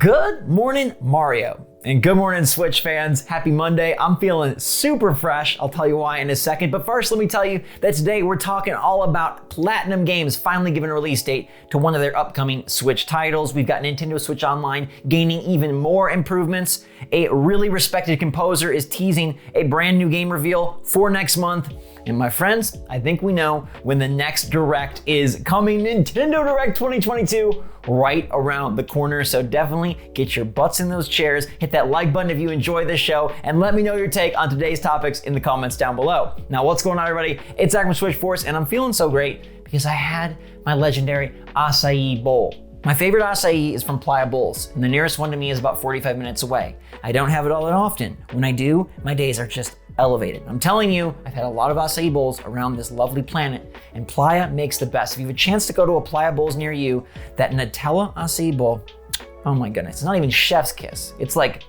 Good morning, Mario. And good morning, Switch fans. Happy Monday. I'm feeling super fresh. I'll tell you why in a second. But first, let me tell you that today we're talking all about Platinum Games finally giving a release date to one of their upcoming Switch titles. We've got Nintendo Switch Online gaining even more improvements. A really respected composer is teasing a brand new game reveal for next month. And my friends, I think we know when the next Direct is coming. Nintendo Direct 2022 right around the corner. So definitely get your butts in those chairs, hit that like button if you enjoy this show, and let me know your take on today's topics in the comments down below. Now, what's going on, everybody? It's Zach from SwitchForce, and I'm feeling so great because I had my legendary acai bowl. My favorite acai is from Playa Bowls, and the nearest one to me is about 45 minutes away. I don't have it all that often. When I do, my days are just elevated. I'm telling you, I've had a lot of acai bowls around this lovely planet, and Playa makes the best. If you have a chance to go to a Playa Bowls near you, that Nutella acai bowl, oh my goodness, it's not even chef's kiss. It's like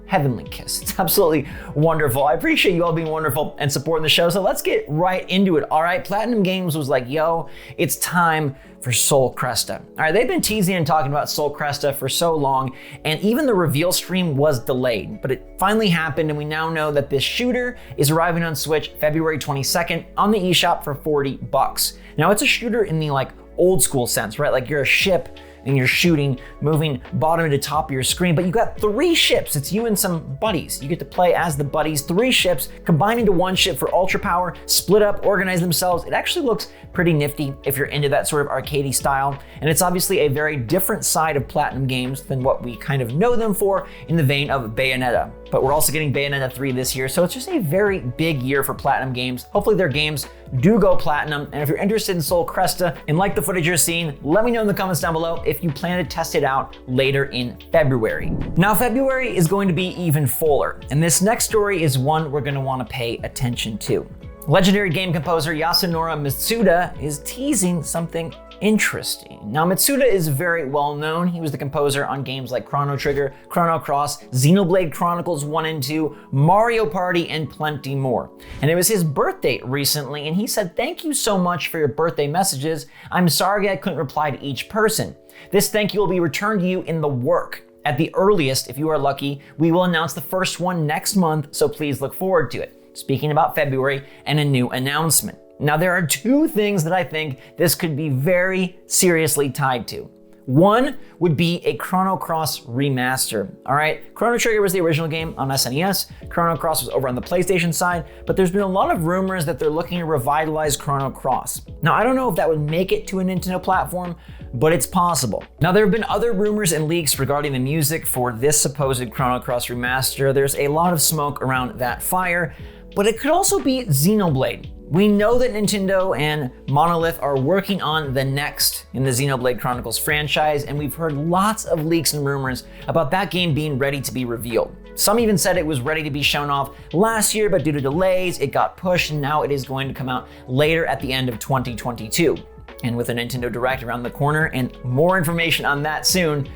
heavenly kiss. It's absolutely wonderful. I appreciate you all being wonderful and supporting the show. So let's get right into it. All right, Platinum Games was like, yo, it's time for Soulcresta. All right, they've been teasing and talking about Soulcresta for so long, and even the reveal stream was delayed, but it finally happened, and we now know that this shooter is arriving on Switch February 22nd on the eShop for $40. Now, it's a shooter in the like old school sense, right? Like you're a ship and you're shooting, moving bottom to top of your screen, but you got 3 ships. It's you and some buddies. You get to play as the buddies, 3 ships combined into one ship for ultra power, split up, organize themselves. It actually looks pretty nifty if you're into that sort of arcadey style. And it's obviously a very different side of Platinum Games than what we kind of know them for in the vein of Bayonetta. But we're also getting Bayonetta 3 this year, so it's just a very big year for Platinum Games. Hopefully their games do go platinum, and if you're interested in Soulcresta and like the footage you're seeing, let me know in the comments down below if you plan to test it out later in February. Now, February is going to be even fuller, and this next story is one we're going to want to pay attention to. Legendary game composer Yasunora Mitsuda is teasing something interesting. Now, Mitsuda is very well known. He was the composer on games like Chrono Trigger, Chrono Cross, Xenoblade Chronicles 1 and 2, Mario Party, and plenty more. And it was his birthday recently, and he said, "Thank you so much for your birthday messages. I'm sorry I couldn't reply to each person. This thank you will be returned to you in the work. At the earliest, if you are lucky, we will announce the first one next month, so please look forward to it." Speaking about February and a new announcement. Now, there are 2 things that I think this could be very seriously tied to. One would be a Chrono Cross remaster. All right, Chrono Trigger was the original game on SNES. Chrono Cross was over on the PlayStation side, but there's been a lot of rumors that they're looking to revitalize Chrono Cross. Now, I don't know if that would make it to a Nintendo platform, but it's possible. Now, there have been other rumors and leaks regarding the music for this supposed Chrono Cross remaster. There's a lot of smoke around that fire, but it could also be Xenoblade. We know that Nintendo and Monolith are working on the next in the Xenoblade Chronicles franchise, and we've heard lots of leaks and rumors about that game being ready to be revealed. Some even said it was ready to be shown off last year, but due to delays, it got pushed, and now it is going to come out later at the end of 2022. And with a Nintendo Direct around the corner and more information on that soon,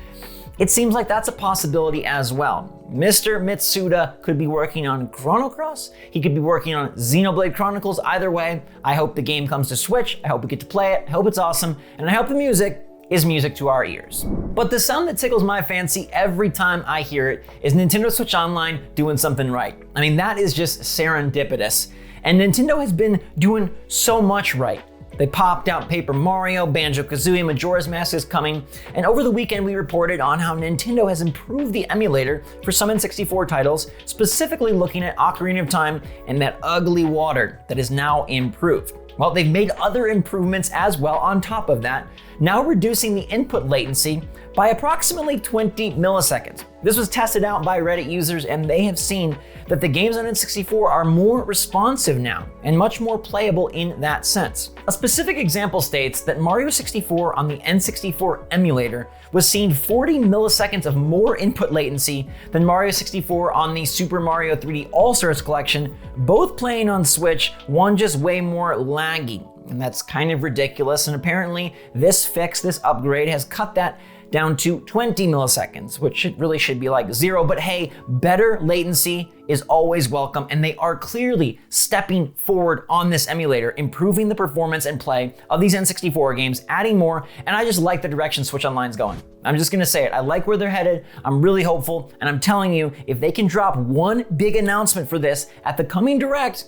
it seems like that's a possibility as well. Mr. Mitsuda could be working on Chrono Cross. He could be working on Xenoblade Chronicles. Either way, I hope the game comes to Switch. I hope we get to play it. I hope it's awesome. And I hope the music is music to our ears. But the sound that tickles my fancy every time I hear it is Nintendo Switch Online doing something right. I mean, that is just serendipitous. And Nintendo has been doing so much right. They popped out Paper Mario, Banjo-Kazooie, Majora's Mask is coming, and over the weekend we reported on how Nintendo has improved the emulator for some N64 titles, specifically looking at Ocarina of Time and that ugly water that is now improved. Well, they've made other improvements as well on top of that, now reducing the input latency by approximately 20 milliseconds. This was tested out by Reddit users, and they have seen that the games on N64 are more responsive now and much more playable in that sense. A specific example states that Mario 64 on the N64 emulator was seeing 40 milliseconds of more input latency than Mario 64 on the Super Mario 3D All-Stars collection, both playing on Switch, one just way more laggy. And that's kind of ridiculous, and apparently this fix, this upgrade, has cut that down to 20 milliseconds, which really should be like 0. But hey, better latency is always welcome, and they are clearly stepping forward on this emulator, improving the performance and play of these N64 games, adding more, and I just like the direction Switch Online's going. I'm just gonna say it, I like where they're headed, I'm really hopeful, and I'm telling you, if they can drop one big announcement for this at the coming Direct,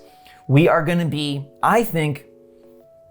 we are gonna be, I think,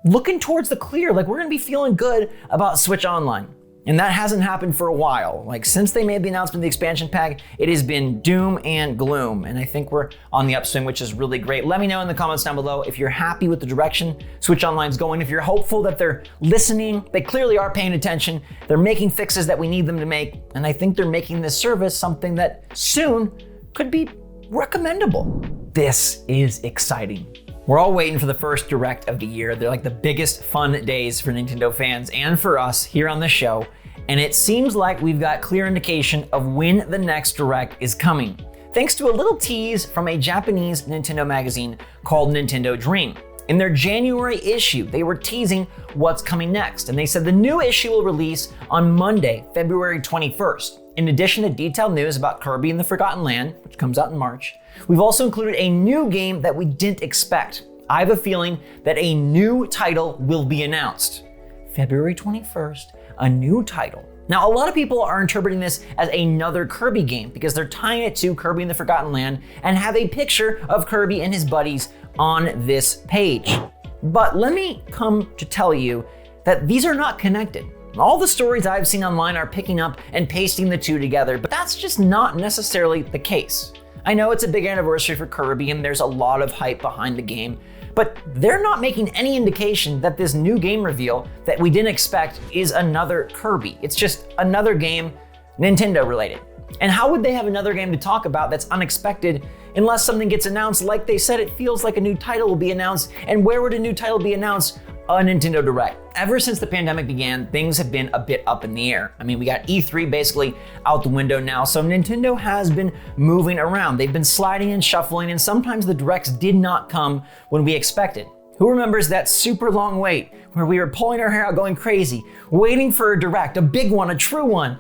looking towards the clear. Like, we're gonna be feeling good about Switch Online. And that hasn't happened for a while. Like, since they made the announcement of the expansion pack, it has been doom and gloom. And I think we're on the upswing, which is really great. Let me know in the comments down below if you're happy with the direction Switch Online's going, if you're hopeful that they're listening, they clearly are paying attention, they're making fixes that we need them to make, and I think they're making this service something that soon could be recommendable. This is exciting. We're all waiting for the first Direct of the year. They're like the biggest fun days for Nintendo fans and for us here on the show. And it seems like we've got clear indication of when the next Direct is coming, thanks to a little tease from a Japanese Nintendo magazine called Nintendo Dream. In their January issue, they were teasing what's coming next, and they said the new issue will release on Monday, February 21st. In addition to detailed news about Kirby and the Forgotten Land, which comes out in March, we've also included a new game that we didn't expect. I have a feeling that a new title will be announced. February 21st, a new title. Now, a lot of people are interpreting this as another Kirby game because they're tying it to Kirby and the Forgotten Land and have a picture of Kirby and his buddies on this page. But let me come to tell you that these are not connected. All the stories I've seen online are picking up and pasting the two together, but that's just not necessarily the case. I know it's a big anniversary for Kirby and there's a lot of hype behind the game, but they're not making any indication that this new game reveal that we didn't expect is another Kirby. It's just another game Nintendo related. And how would they have another game to talk about that's unexpected unless something gets announced? Like they said, it feels like a new title will be announced. And where would a new title be announced? A Nintendo Direct. Ever since the pandemic began, things have been a bit up in the air. I mean, we got E3 basically out the window now, so Nintendo has been moving around. They've been sliding and shuffling, and sometimes the Directs did not come when we expected. Who remembers that super long wait where we were pulling our hair out going crazy, waiting for a Direct, a big one, a true one?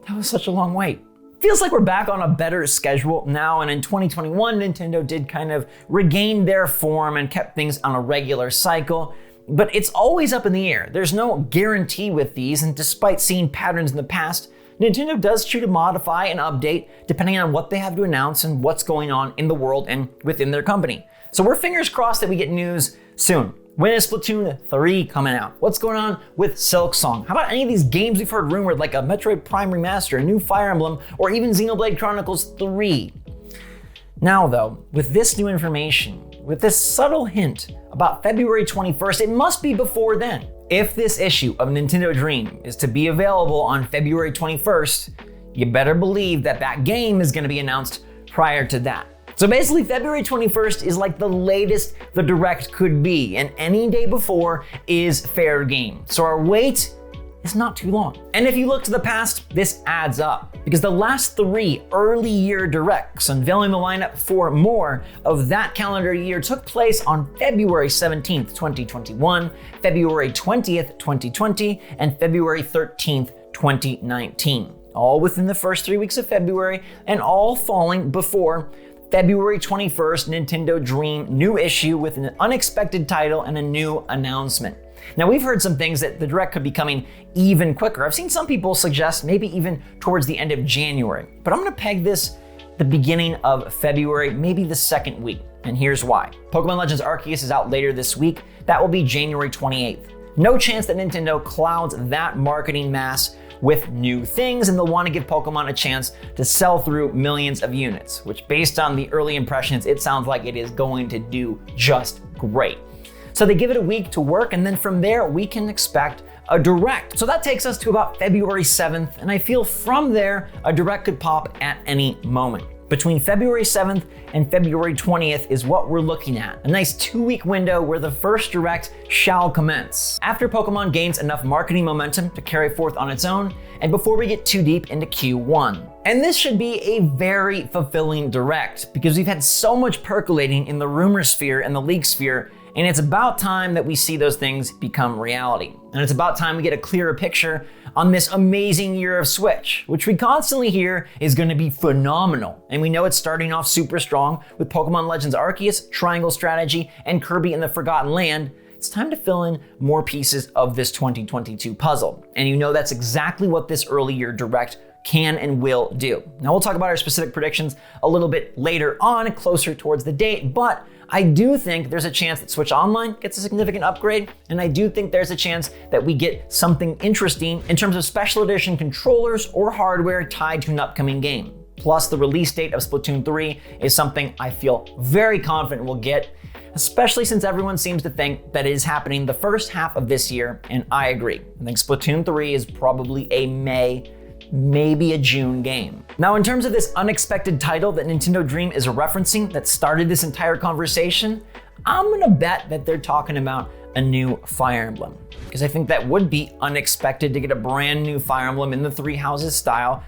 That was such a long wait. Feels like we're back on a better schedule now, and in 2021, Nintendo did kind of regain their form and kept things on a regular cycle. But it's always up in the air. There's no guarantee with these, and despite seeing patterns in the past, Nintendo does choose to modify and update depending on what they have to announce and what's going on in the world and within their company. So we're fingers crossed that we get news soon. When is Splatoon 3 coming out? What's going on with Silksong? How about any of these games we've heard rumored, like a Metroid Prime Remaster, a new Fire Emblem, or even Xenoblade Chronicles 3? Now though, with this new information, with this subtle hint about February 21st, it must be before then. If this issue of Nintendo Dream is to be available on February 21st, you better believe that that game is gonna be announced prior to that. So basically, February 21st is like the latest the Direct could be, and any day before is fair game. So our wait is not too long. And if you look to the past, this adds up, because the last 3 early year Directs unveiling the lineup for more of that calendar year took place on February 17th, 2021, February 20th, 2020, and February 13th, 2019. All within the first 3 weeks of February, and all falling before February 21st, Nintendo Dream new issue with an unexpected title and a new announcement. Now, we've heard some things that the Direct could be coming even quicker. I've seen some people suggest maybe even towards the end of January, but I'm gonna peg this the beginning of February, maybe the second week, and here's why. Pokemon Legends Arceus is out later this week. That will be January 28th. No chance that Nintendo clouds that marketing mass with new things, and they'll want to give Pokemon a chance to sell through millions of units, which based on the early impressions, it sounds like it is going to do just great. So they give it a week to work, and then from there, we can expect a Direct. So that takes us to about February 7th, and I feel from there, a Direct could pop at any moment. Between February 7th and February 20th is what we're looking at. A nice 2-week window where the first Direct shall commence. After Pokemon gains enough marketing momentum to carry forth on its own, and before we get too deep into Q1. And this should be a very fulfilling Direct, because we've had so much percolating in the rumor sphere and the leak sphere And it's about time that we see those things become reality. And it's about time we get a clearer picture on this amazing year of Switch, which we constantly hear is going to be phenomenal. And we know it's starting off super strong with Pokemon Legends Arceus, Triangle Strategy, and Kirby and the Forgotten Land. It's time to fill in more pieces of this 2022 puzzle. And you know that's exactly what this early year direct can and will do. Now we'll talk about our specific predictions a little bit later on, closer towards the date, but I do think there's a chance that Switch Online gets a significant upgrade, and I do think there's a chance that we get something interesting in terms of special edition controllers or hardware tied to an upcoming game. Plus, the release date of Splatoon 3 is something I feel very confident we'll get, especially since everyone seems to think that it is happening the first half of this year, and I agree. I think Splatoon 3 is probably a May, maybe a June game. Now, in terms of this unexpected title that Nintendo Dream is referencing that started this entire conversation, I'm gonna bet that they're talking about a new Fire Emblem. Because I think that would be unexpected to get a brand new Fire Emblem in the Three Houses style.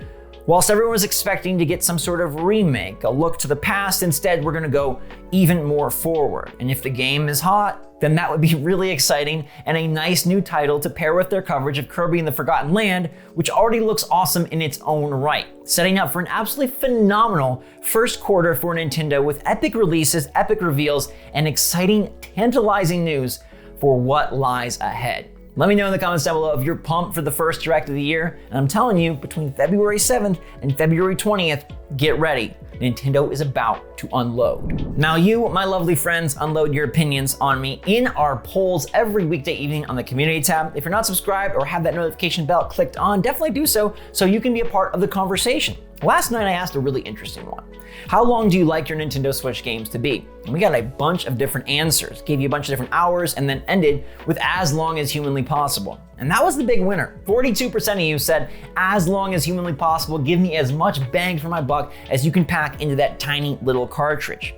Whilst everyone was expecting to get some sort of remake, a look to the past, instead we're gonna go even more forward. And if the game is hot, then that would be really exciting and a nice new title to pair with their coverage of Kirby and the Forgotten Land, which already looks awesome in its own right, setting up for an absolutely phenomenal first quarter for Nintendo with epic releases, epic reveals, and exciting, tantalizing news for what lies ahead. Let me know in the comments down below if you're pumped for the first direct of the year, and I'm telling you, between February 7th and February 20th, get ready. Nintendo is about to unload. Now you, my lovely friends, unload your opinions on me in our polls every weekday evening on the community tab. If you're not subscribed or have that notification bell clicked on, definitely do so you can be a part of the conversation. Last night I asked a really interesting one. How long do you like your Nintendo Switch games to be? And we got a bunch of different answers, gave you a bunch of different hours, and then ended with as long as humanly possible. And that was the big winner. 42% of you said, as long as humanly possible, give me as much bang for my buck as you can pack into that tiny little cartridge.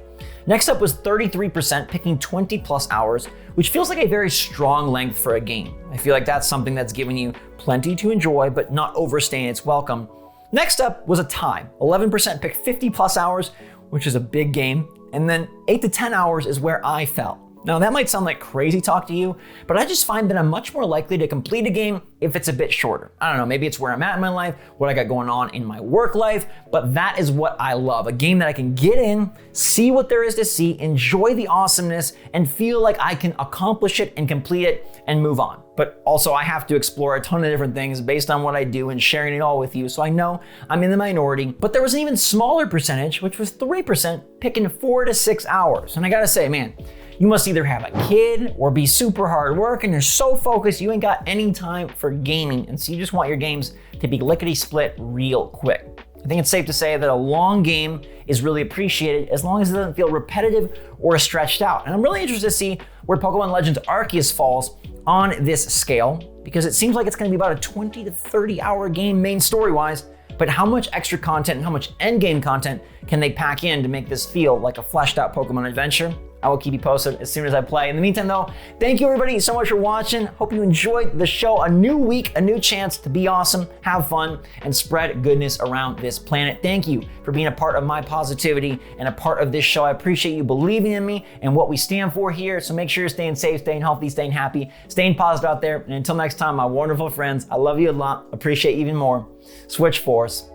Next up was 33% picking 20 plus hours, which feels like a very strong length for a game. I feel like that's something that's giving you plenty to enjoy, but not overstaying its welcome. Next up was a tie. 11% picked 50 plus hours, which is a big game, and then 8 to 10 hours is where I fell. Now that might sound like crazy talk to you, but I just find that I'm much more likely to complete a game if it's a bit shorter. I don't know, maybe it's where I'm at in my life, what I got going on in my work life, but that is what I love. A game that I can get in, see what there is to see, enjoy the awesomeness, and feel like I can accomplish it and complete it and move on. But also I have to explore a ton of different things based on what I do and sharing it all with you, so I know I'm in the minority. But there was an even smaller percentage, which was 3%, picking 4 to 6 hours. And I gotta say, man, you must either have a kid or be super hard work and you're so focused you ain't got any time for gaming, and so you just want your games to be lickety-split real quick. I think it's safe to say that a long game is really appreciated as long as it doesn't feel repetitive or stretched out. And I'm really interested to see where Pokemon Legends Arceus falls on this scale, because it seems like it's gonna be about a 20 to 30 hour game main story-wise, but how much extra content and how much endgame content can they pack in to make this feel like a fleshed out Pokemon adventure? I will keep you posted as soon as I play. In the meantime though, thank you everybody so much for watching. Hope you enjoyed the show. A new week, a new chance to be awesome, have fun, and spread goodness around this planet. Thank you for being a part of my positivity and a part of this show. I appreciate you believing in me and what we stand for here. So make sure you're staying safe, staying healthy, staying happy, staying positive out there. And until next time, my wonderful friends, I love you a lot, appreciate you even more. SwitchForce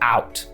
out.